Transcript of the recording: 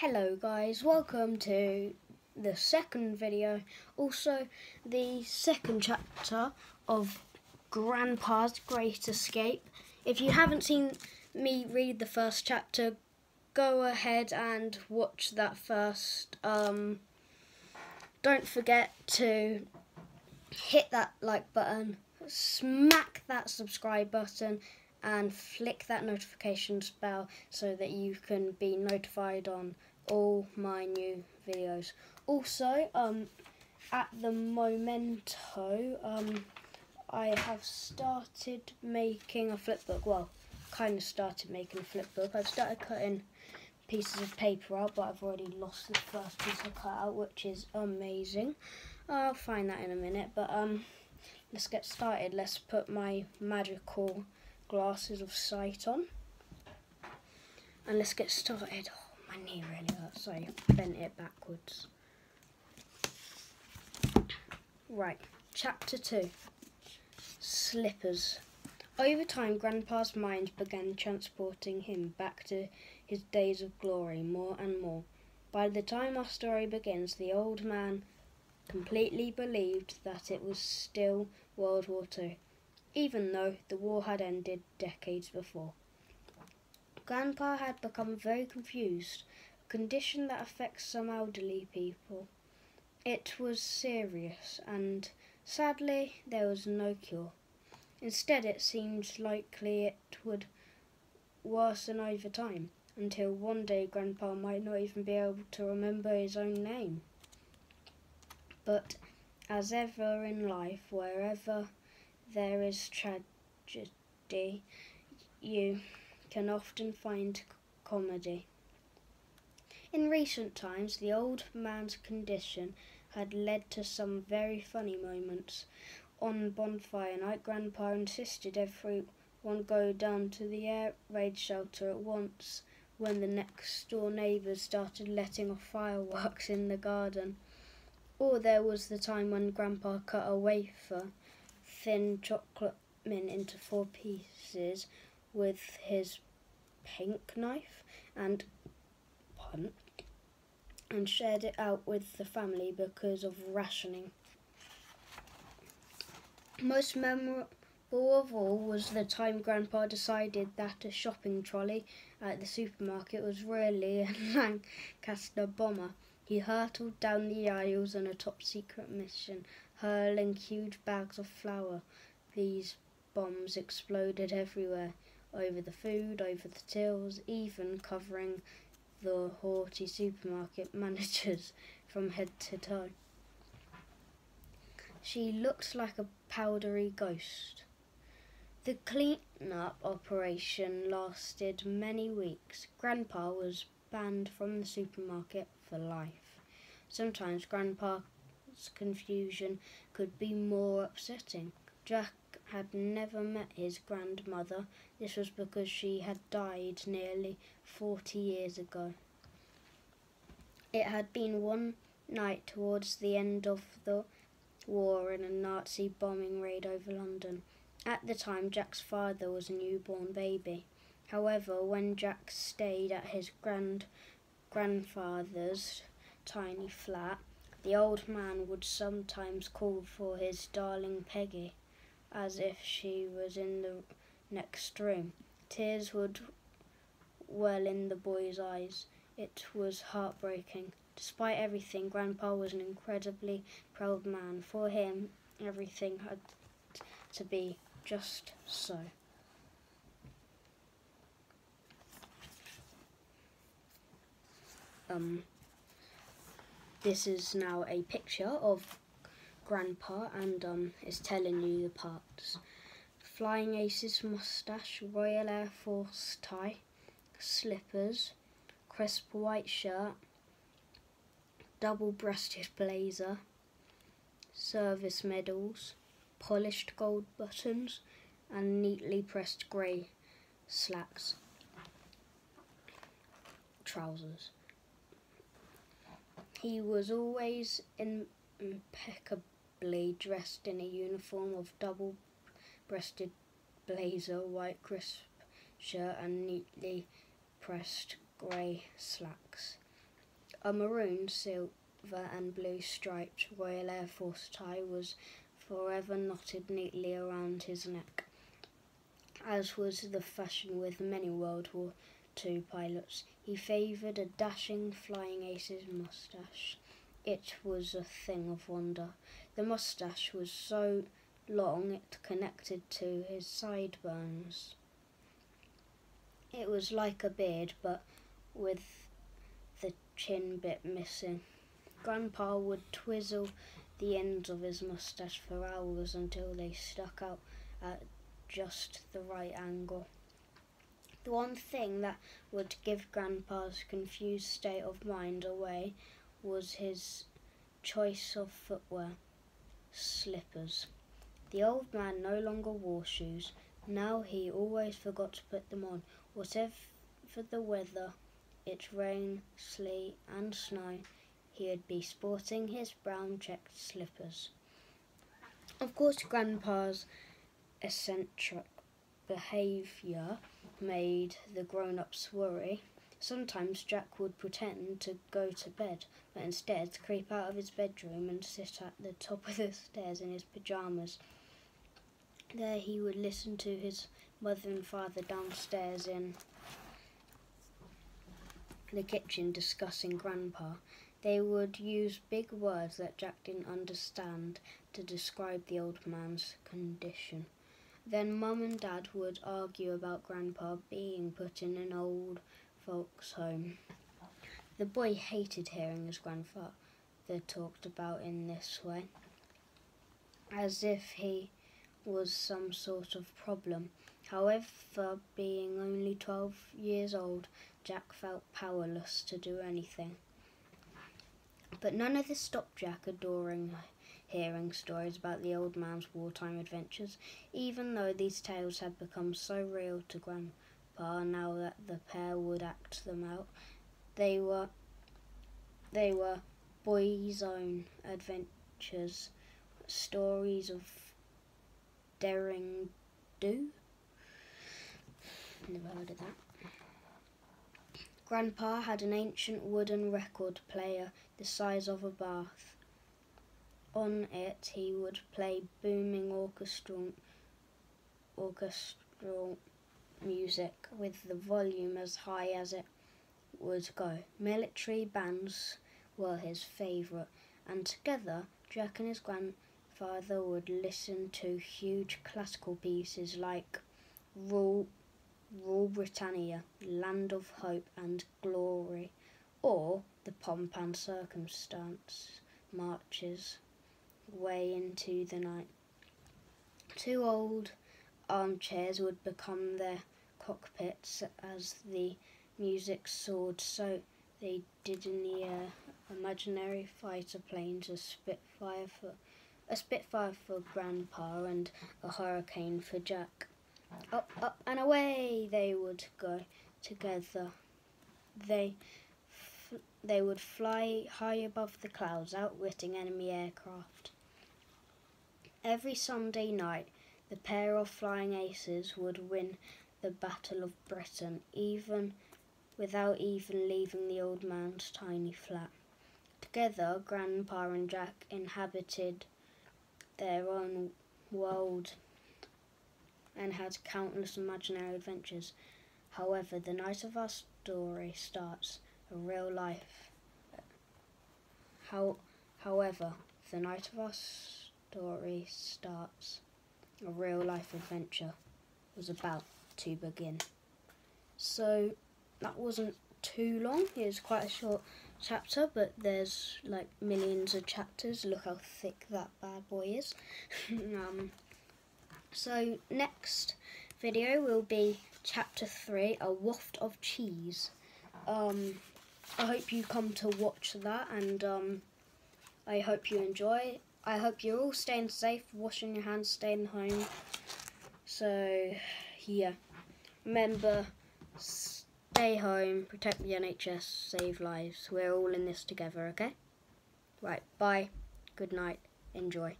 Hello guys, welcome to the second video, also the second chapter of Grandpa's Great Escape. If you haven't seen me read the first chapter, go ahead and watch that first. Don't forget to hit that like button, smack that subscribe button and flick that notifications bell so that you can be notified on all my new videos. Also, at the momento, I have started making a flipbook. Well, kind of started making a flipbook. I've started cutting pieces of paper out, but I've already lost the first piece I cut out, which is amazing. I'll find that in a minute, but let's get started. Let's put my magical glasses of sight on and let's get started. Oh, my knee really hurts, so I bent it backwards. Right, chapter 2, Slippers. Over time, Grandpa's mind began transporting him back to his days of glory more and more. By the time our story begins, the old man completely believed that it was still World War II, even though the war had ended decades before. Grandpa had become very confused, a condition that affects some elderly people. It was serious, and sadly there was no cure. Instead, it seemed likely it would worsen over time, until one day Grandpa might not even be able to remember his own name. But as ever in life, wherever there is tragedy, you can often find comedy. In recent times, the old man's condition had led to some very funny moments. On bonfire night, Grandpa insisted everyone go down to the air raid shelter at once when the next door neighbours started letting off fireworks in the garden. Or there was the time when Grandpa cut a wafer, thin chocolate mint, into 4 pieces with his pink knife and shared it out with the family because of rationing. Most memorable of all was the time Grandpa decided that a shopping trolley at the supermarket was really a Lancaster bomber. He hurtled down the aisles on a top-secret mission, hurling huge bags of flour. These bombs exploded everywhere, over the food, over the tills, even covering the haughty supermarket managers from head to toe. She looked like a powdery ghost. The clean-up operation lasted many weeks. Grandpa was banned from the supermarket for life. Sometimes Grandpa's confusion could be more upsetting. Jack had never met his grandmother. This was because she had died nearly 40 years ago. It had been one night towards the end of the war in a Nazi bombing raid over London. At the time, Jack's father was a newborn baby. However, when Jack stayed at his grandfather's tiny flat, the old man would sometimes call for his darling Peggy, as if she was in the next room. Tears would well in the boy's eyes. It was heartbreaking. Despite everything, Grandpa was an incredibly proud man. For him, everything had to be just so. This is now a picture of Grandpa and it's telling you the parts. Flying Aces moustache, Royal Air Force tie, slippers, crisp white shirt, double-breasted blazer, service medals, polished gold buttons, and neatly pressed grey slacks, trousers. He was always impeccably dressed in a uniform of double-breasted blazer, white crisp shirt and neatly pressed grey slacks. A maroon, silver and blue striped Royal Air Force tie was forever knotted neatly around his neck, as was the fashion with many World War II pilots. He favoured a dashing Flying Aces moustache. It was a thing of wonder. The moustache was so long it connected to his sideburns. It was like a beard, but with the chin bit missing. Grandpa would twizzle the ends of his moustache for hours until they stuck out at just the right angle. The one thing that would give Grandpa's confused state of mind away was his choice of footwear, slippers. The old man no longer wore shoes. Now he always forgot to put them on. Whatever the weather, it rain, sleet and snow, he'd be sporting his brown checked slippers. Of course, Grandpa's eccentric behaviour made the grown-ups worry. Sometimes Jack would pretend to go to bed, but instead creep out of his bedroom and sit at the top of the stairs in his pyjamas. There he would listen to his mother and father downstairs in the kitchen discussing Grandpa. They would use big words that Jack didn't understand to describe the old man's condition. Then Mum and Dad would argue about Grandpa being put in an old folks' home. The boy hated hearing his grandfather talked about in this way, as if he was some sort of problem. However, being only 12 years old, Jack felt powerless to do anything. But none of this stopped Jack adoring hearing stories about the old man's wartime adventures, even though these tales had become so real to Grandpa now that the pair would act them out. They were boys' own adventures, stories of daring do. Never heard of that. Grandpa had an ancient wooden record player the size of a bath. On it he would play booming orchestral music with the volume as high as it would go. Military bands were his favourite, and together Jack and his grandfather would listen to huge classical pieces like Rule Britannia, Land of Hope and Glory, or the Pomp and Circumstance marches way into the night. Two old armchairs would become their cockpits as the music soared, so they did in the air. Imaginary fighter planes, a Spitfire for Grandpa and a Hurricane for Jack. Up, up and away they would go together. They would fly high above the clouds, outwitting enemy aircraft. Every Sunday night, the pair of Flying Aces would win the Battle of Britain, without even leaving the old man's tiny flat. Together, Grandpa and Jack inhabited their own world and had countless imaginary adventures. However, the night of our story starts a real life. The night of our story starts a real life adventure was about to begin. So that wasn't too long. It was quite a short chapter, but there's like millions of chapters. Look how thick that bad boy is. So next video will be chapter 3, A Waft of Cheese. I hope you come to watch that, and I hope you enjoy. I hope you're all staying safe, washing your hands, staying home. So yeah, remember, stay home, protect the NHS, save lives. We're all in this together, okay? Right, bye, good night, enjoy.